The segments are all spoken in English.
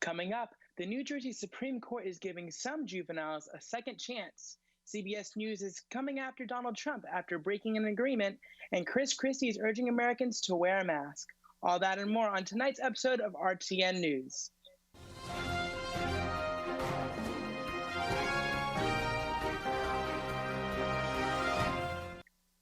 Coming up, the New Jersey Supreme Court is giving some juveniles a second chance. CBS News is coming after Donald Trump after breaking an agreement, and Chris Christie is urging Americans to wear a mask. All that and more on tonight's episode of RTN News.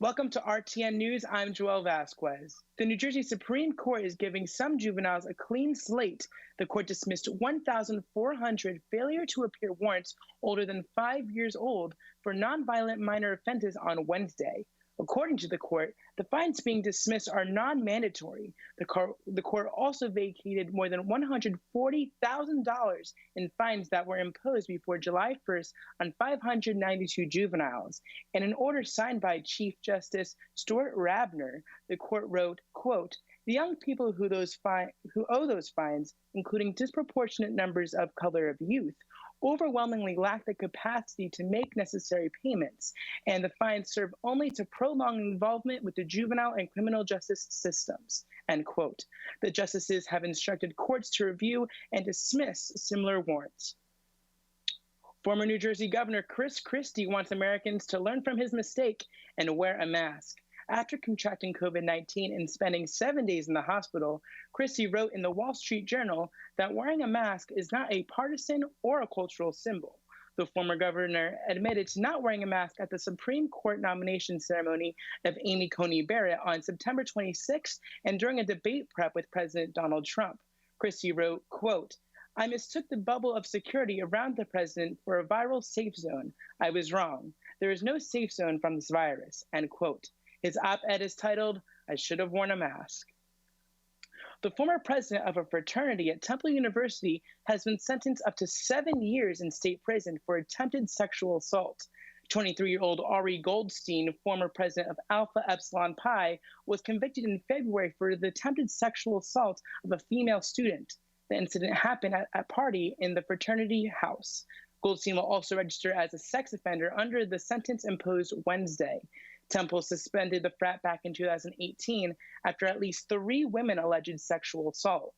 Welcome to RTN News. I'm Joel Vasquez. The New Jersey Supreme Court is giving some juveniles a clean slate. The court dismissed 1,400 failure to appear warrants older than 5 years old for nonviolent minor offenses on Wednesday. According to the court, the fines being dismissed are non-mandatory. The court also vacated more than $140,000 in fines that were imposed before July 1st on 592 juveniles. In an order signed by Chief Justice Stuart Rabner, the court wrote, quote, "The young people who owe those fines, including disproportionate numbers of color of youth, overwhelmingly lack the capacity to make necessary payments, and the fines serve only to prolong involvement with the juvenile and criminal justice systems," end quote. The justices have instructed courts to review and dismiss similar warrants. Former New Jersey Governor Chris Christie wants Americans to learn from his mistake and wear a mask. After contracting COVID-19 and spending 7 days in the hospital, Christie wrote in the Wall Street Journal that wearing a mask is not a partisan or a cultural symbol. The former governor admitted to not wearing a mask at the Supreme Court nomination ceremony of Amy Coney Barrett on September 26th and during a debate prep with President Donald Trump. Christie wrote, quote, "I mistook the bubble of security around the president for a viral safe zone. I was wrong. There is no safe zone from this virus," end quote. His op-ed is titled, "I Should Have Worn a Mask." The former president of a fraternity at Temple University has been sentenced up to 7 years in state prison for attempted sexual assault. 23-year-old Ari Goldstein, former president of Alpha Epsilon Pi, was convicted in February for the attempted sexual assault of a female student. The incident happened at a party in the fraternity house. Goldstein will also register as a sex offender under the sentence imposed Wednesday. Temple suspended the frat back in 2018 after at least 3 women alleged sexual assault.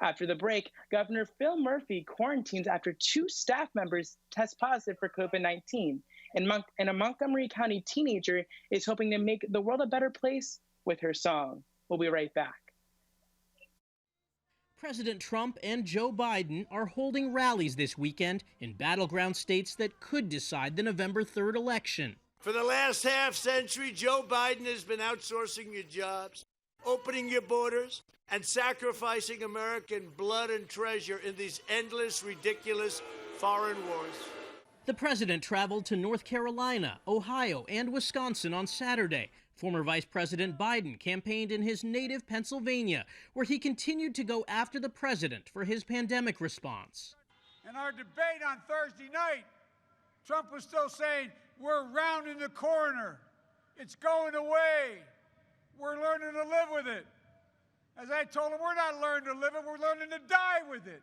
After the break, Governor Phil Murphy quarantines after 2 staff members test positive for COVID-19. And a Montgomery County teenager is hoping to make the world a better place with her song. We'll be right back. President Trump and Joe Biden are holding rallies this weekend in battleground states that could decide the November 3rd election. For the last half century, Joe Biden has been outsourcing your jobs, opening your borders, and sacrificing American blood and treasure in these endless, ridiculous foreign wars. The president traveled to North Carolina, Ohio, and Wisconsin on Saturday. Former Vice President Biden campaigned in his native Pennsylvania, where he continued to go after the president for his pandemic response. In our debate on Thursday night, Trump was still saying, "We're rounding the corner. It's going away. We're learning to live with it." As I told him, we're not learning to live it, we're learning to die with it.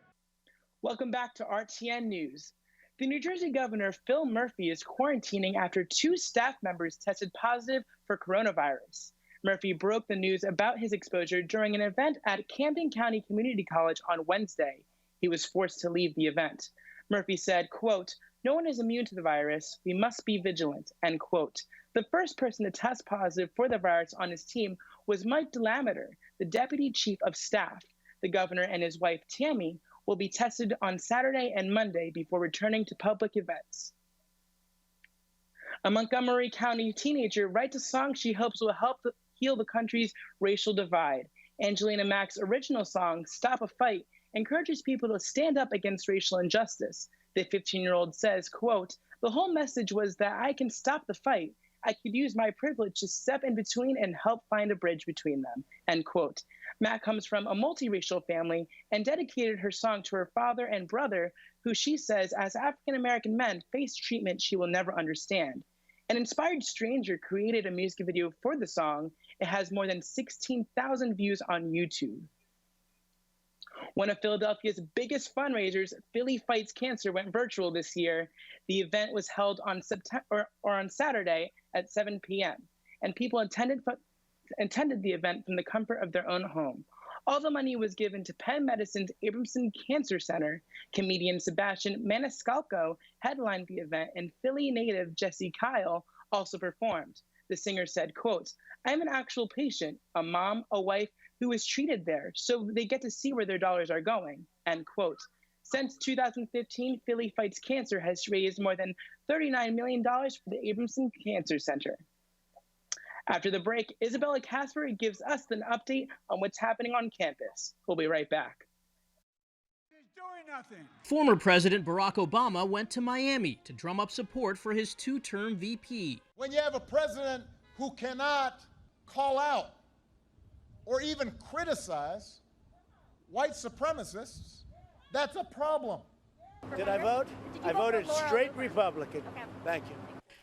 Welcome back to RTN News. The New Jersey Governor Phil Murphy is quarantining after 2 staff members tested positive for coronavirus. Murphy broke the news about his exposure during an event at Camden County Community College on Wednesday. He was forced to leave the event. Murphy said, quote, "No one is immune to the virus. We must be vigilant," end quote. The first person to test positive for the virus on his team was Mike DeLameter, the deputy chief of staff. The governor and his wife, Tammy, will be tested on Saturday and Monday before returning to public events. A Montgomery County teenager writes a song she hopes will help heal the country's racial divide. Angelina Mack's original song, "Stop a Fight," encourages people to stand up against racial injustice. The 15-year-old says, quote, "The whole message was that I can stop the fight. I could use my privilege to step in between and help find a bridge between them," end quote. Matt comes from a multiracial family and dedicated her song to her father and brother, who she says, as African-American men, face treatment she will never understand. An inspired stranger created a music video for the song. It has more than 16,000 views on YouTube. One of Philadelphia's biggest fundraisers, Philly Fights Cancer, went virtual this year. The event was held on Saturday at 7 p.m., and people attended the event from the comfort of their own home. All the money was given to Penn Medicine's Abramson Cancer Center. Comedian Sebastian Maniscalco headlined the event, and Philly native Jesse Kyle also performed. The singer said, quote, "I'm an actual patient, a mom, a wife who is treated there, so they get to see where their dollars are going," end quote. Since 2015, Philly Fights Cancer has raised more than $39 million for the Abramson Cancer Center. After the break, Isabella Casper gives us an update on what's happening on campus. We'll be right back. Former President Barack Obama went to Miami to drum up support for his two-term VP. When you have a president who cannot call out or even criticize white supremacists, that's a problem. Did I vote? I voted straight Republican. Thank you.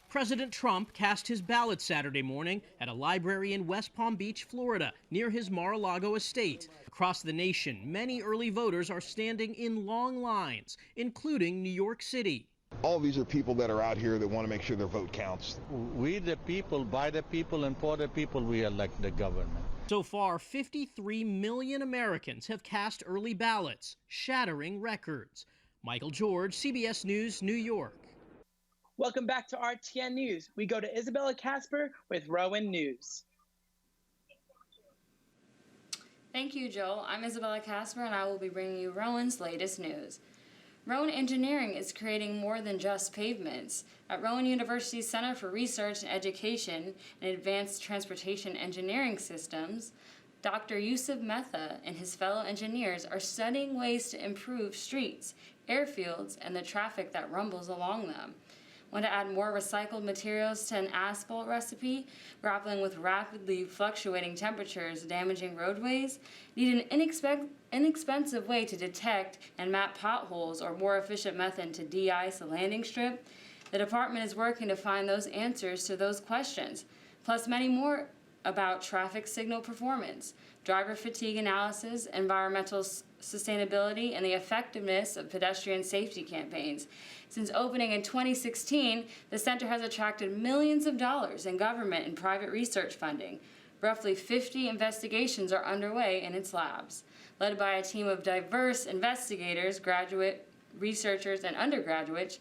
President Trump cast his ballot Saturday morning at a library in West Palm Beach, Florida, near his Mar-a-Lago estate. Across the nation, many early voters are standing in long lines, including New York City. All these are people that are out here that want to make sure their vote counts. We the people, by the people, and for the people, we elect the government. So far, 53 million Americans have cast early ballots, shattering records. Michael George, CBS News, New York. Welcome back to RTN News. We go to Isabella Casper with Rowan News. Thank you, Joel. I'm Isabella Casper, and I will be bringing you Rowan's latest news. Rowan Engineering is creating more than just pavements. At Rowan University's Center for Research and Education and Advanced Transportation Engineering Systems, Dr. Yusuf Metha and his fellow engineers are studying ways to improve streets, airfields, and the traffic that rumbles along them. Want to add more recycled materials to an asphalt recipe? Grappling with rapidly fluctuating temperatures damaging roadways? Need an inexpensive way to detect and map potholes or more efficient method to de-ice a landing strip? The department is working to find those answers to those questions, plus many more about traffic signal performance, driver fatigue analysis, environmental sustainability, and the effectiveness of pedestrian safety campaigns. Since opening in 2016, the center has attracted millions of dollars in government and private research funding. Roughly 50 investigations are underway in its labs. Led by a team of diverse investigators, graduate researchers, and undergraduates,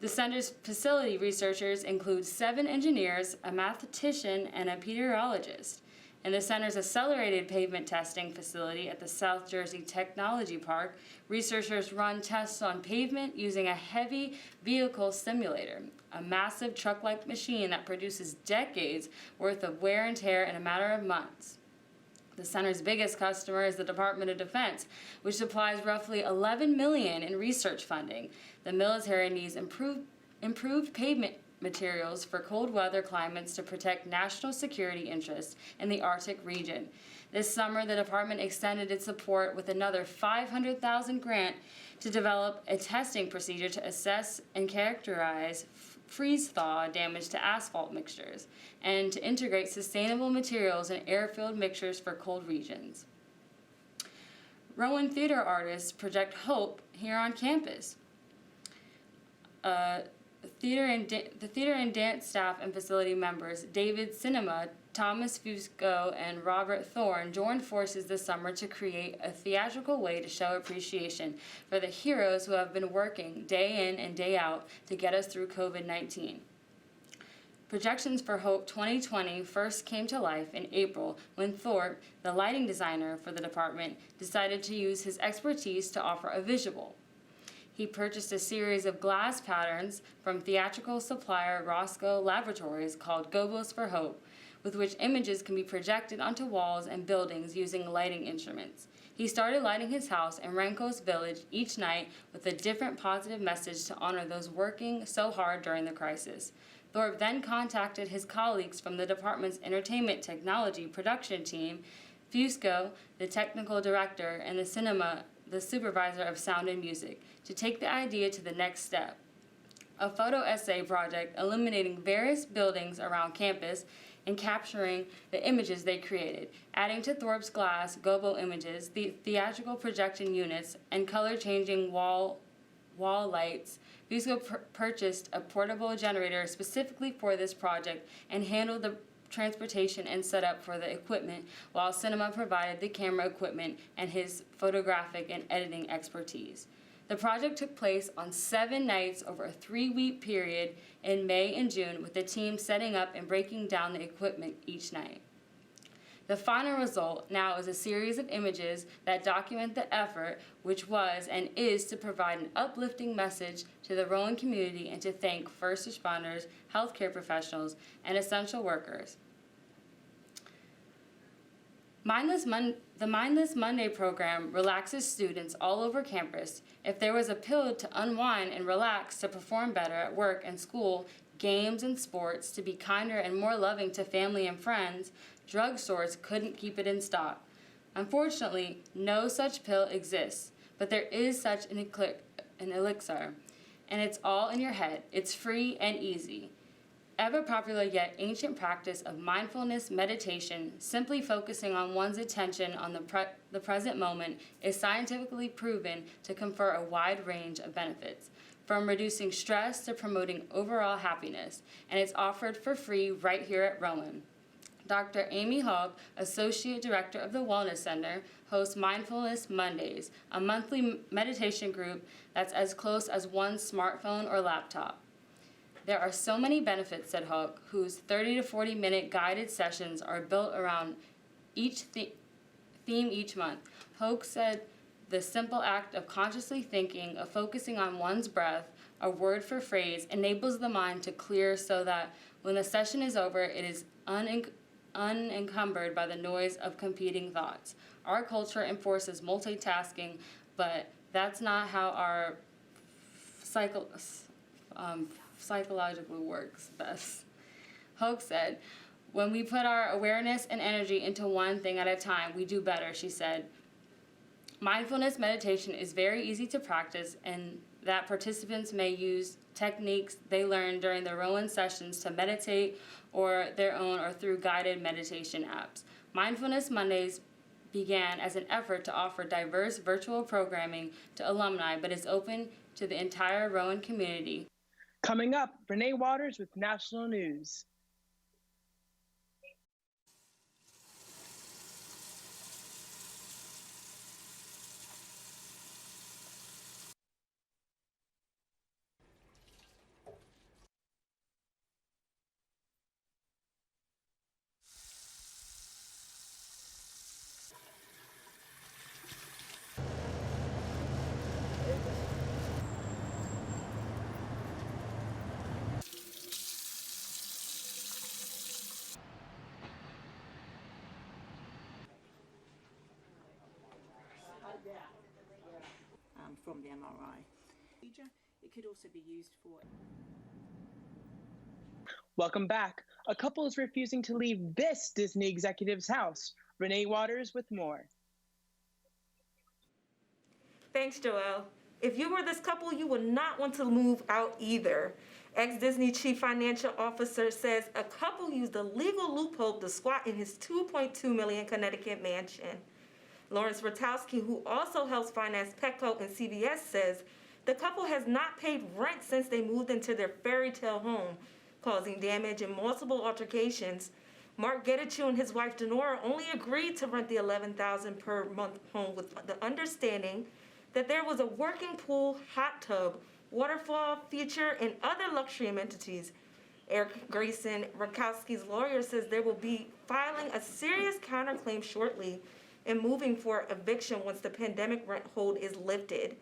the center's facility researchers include 7 engineers, a mathematician, and a meteorologist. In the center's accelerated pavement testing facility at the South Jersey Technology Park, researchers run tests on pavement using a heavy vehicle simulator, a massive truck-like machine that produces decades worth of wear and tear in a matter of months. The center's biggest customer is the Department of Defense, which supplies roughly $11 million in research funding. The military needs improved pavement materials for cold weather climates to protect national security interests in the Arctic region. This summer, the department extended its support with another $500,000 grant to develop a testing procedure to assess and characterize freeze-thaw damage to asphalt mixtures and to integrate sustainable materials in airfield mixtures for cold regions. Rowan theater artists project hope here on campus. The theater and dance staff and facility members, David Cinema, Thomas Fusco, and Robert Thorne, joined forces this summer to create a theatrical way to show appreciation for the heroes who have been working day in and day out to get us through COVID-19. Projections for Hope 2020 first came to life in April when Thorpe, the lighting designer for the department, decided to use his expertise to offer a visual. He purchased a series of glass patterns from theatrical supplier Roscoe Laboratories called Gobos for Hope, with which images can be projected onto walls and buildings using lighting instruments. He started lighting his house in Rankos Village each night with a different positive message to honor those working so hard during the crisis. Thorpe then contacted his colleagues from the department's entertainment technology production team, Fusco, the technical director, and the supervisor of sound and music, to take the idea to the next step. A photo essay project illuminating various buildings around campus and capturing the images they created, adding to Thorpe's glass gobo images, the theatrical projection units, and color-changing wall lights. Fusco purchased a portable generator specifically for this project and handled the transportation and setup for the equipment, while Cinema provided the camera equipment and his photographic and editing expertise. The project took place on 7 nights over a 3-week period in May and June, with the team setting up and breaking down the equipment each night. The final result now is a series of images that document the effort, which was and is to provide an uplifting message to the Rowan community and to thank first responders, healthcare professionals, and essential workers. The Mindless Monday program relaxes students all over campus. If there was a pill to unwind and relax, to perform better at work and school, games and sports, to be kinder and more loving to family and friends, drugstores couldn't keep it in stock. Unfortunately, no such pill exists, but there is such an elixir, and it's all in your head. It's free and easy. Ever popular yet ancient practice of mindfulness meditation, simply focusing on one's attention on the present moment, is scientifically proven to confer a wide range of benefits, from reducing stress to promoting overall happiness, and it's offered for free right here at Rowan. Dr. Amy Hogg, Associate Director of the Wellness Center, hosts Mindfulness Mondays, a monthly meditation group that's as close as one's smartphone or laptop. There are so many benefits, said Hogg, whose 30 to 40-minute guided sessions are built around each theme each month. Hogg said the simple act of consciously thinking, of focusing on one's breath, a word for phrase, enables the mind to clear so that when the session is over, it is unencumbered by the noise of competing thoughts. Our culture enforces multitasking, but that's not how our psychologically works best. Hogg said, when we put our awareness and energy into one thing at a time, we do better, she said. Mindfulness meditation is very easy to practice, and that participants may use techniques they learned during the Rowan sessions to meditate or their own or through guided meditation apps. Mindfulness Mondays began as an effort to offer diverse virtual programming to alumni, but is open to the entire Rowan community. Coming up, Renee Waters with National News. From the MRI. It could also be used for... Welcome back. A couple is refusing to leave this Disney executive's house. Renee Waters with more. Thanks, Joelle. If you were this couple, you would not want to move out either. Ex-Disney chief financial officer says a couple used a legal loophole to squat in his $2.2 million Connecticut mansion. Lawrence Rotowski, who also helps finance Petco and CBS, says the couple has not paid rent since they moved into their fairy tale home, causing damage and multiple altercations. Mark Getachew and his wife Denora only agreed to rent the $11,000 per month home with the understanding that there was a working pool, hot tub, waterfall feature, and other luxury amenities. Eric Grayson, Rotowski's lawyer, says they will be filing a serious counterclaim shortly and moving for eviction once the pandemic rent hold is lifted.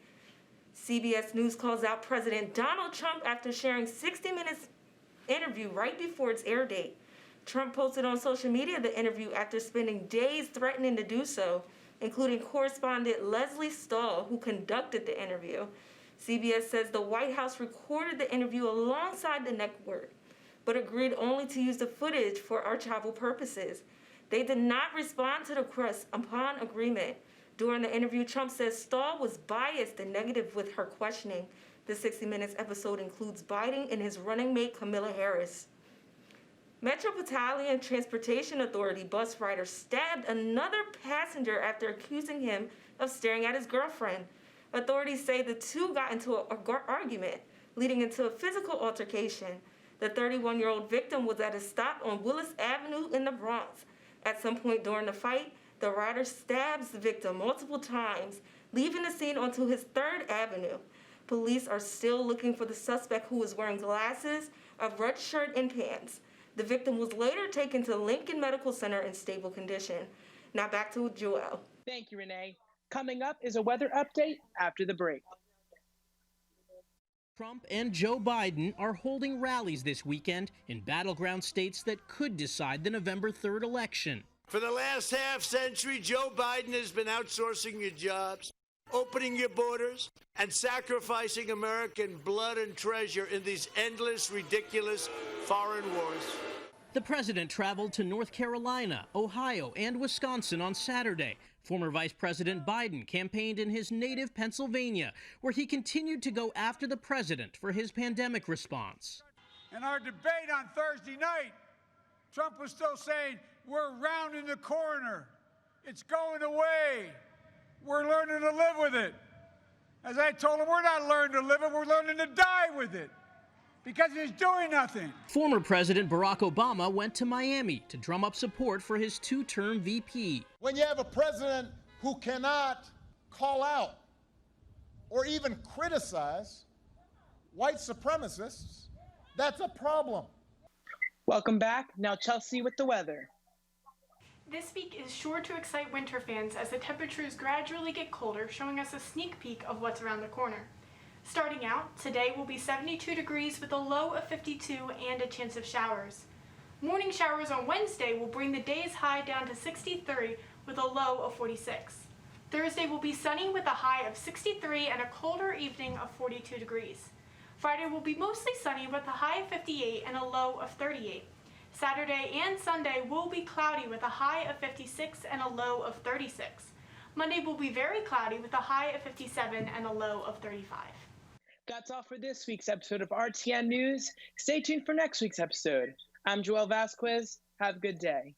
CBS News calls out President Donald Trump after sharing 60 Minutes interview right before its air date. Trump posted on social media the interview after spending days threatening to do so, including correspondent Leslie Stahl, who conducted the interview. CBS says the White House recorded the interview alongside the network, but agreed only to use the footage for archival purposes. They did not respond to the request upon agreement. During the interview, Trump says Stahl was biased and negative with her questioning. The 60 Minutes episode includes Biden and his running mate Kamala Harris. Metropolitan Transportation Authority bus rider stabbed another passenger after accusing him of staring at his girlfriend. Authorities say the two got into an argument, leading into a physical altercation. The 31-year-old victim was at a stop on Willis Avenue in the Bronx. At some point during the fight, the rider stabs the victim multiple times, leaving the scene onto his 3rd Avenue. Police are still looking for the suspect, who was wearing glasses, a red shirt, and pants. The victim was later taken to Lincoln Medical Center in stable condition. Now back to Joelle. Thank you, Renee. Coming up is a weather update after the break. Trump and Joe Biden are holding rallies this weekend in battleground states that could decide the November 3rd election. For the last half century, Joe Biden has been outsourcing your jobs, opening your borders, and sacrificing American blood and treasure in these endless, ridiculous foreign wars. The president traveled to North Carolina, Ohio, and Wisconsin on Saturday. Former Vice President Biden campaigned in his native Pennsylvania, where he continued to go after the president for his pandemic response. In our debate on Thursday night, Trump was still saying, we're rounding the corner. It's going away. We're learning to live with it. As I told him, we're not learning to live it, we're learning to die with it, because he's doing nothing. Former President Barack Obama went to Miami to drum up support for his 2-term VP. When you have a president who cannot call out or even criticize white supremacists, that's a problem. Welcome back. Now Chelsea with the weather. This week is sure to excite winter fans as the temperatures gradually get colder, showing us a sneak peek of what's around the corner. Starting out, today will be 72 degrees with a low of 52 and a chance of showers. Morning showers on Wednesday will bring the day's high down to 63 with a low of 46. Thursday will be sunny with a high of 63 and a colder evening of 42 degrees. Friday will be mostly sunny with a high of 58 and a low of 38. Saturday and Sunday will be cloudy with a high of 56 and a low of 36. Monday will be very cloudy with a high of 57 and a low of 35. That's all for this week's episode of RTN News. Stay tuned for next week's episode. I'm Joelle Vasquez. Have a good day.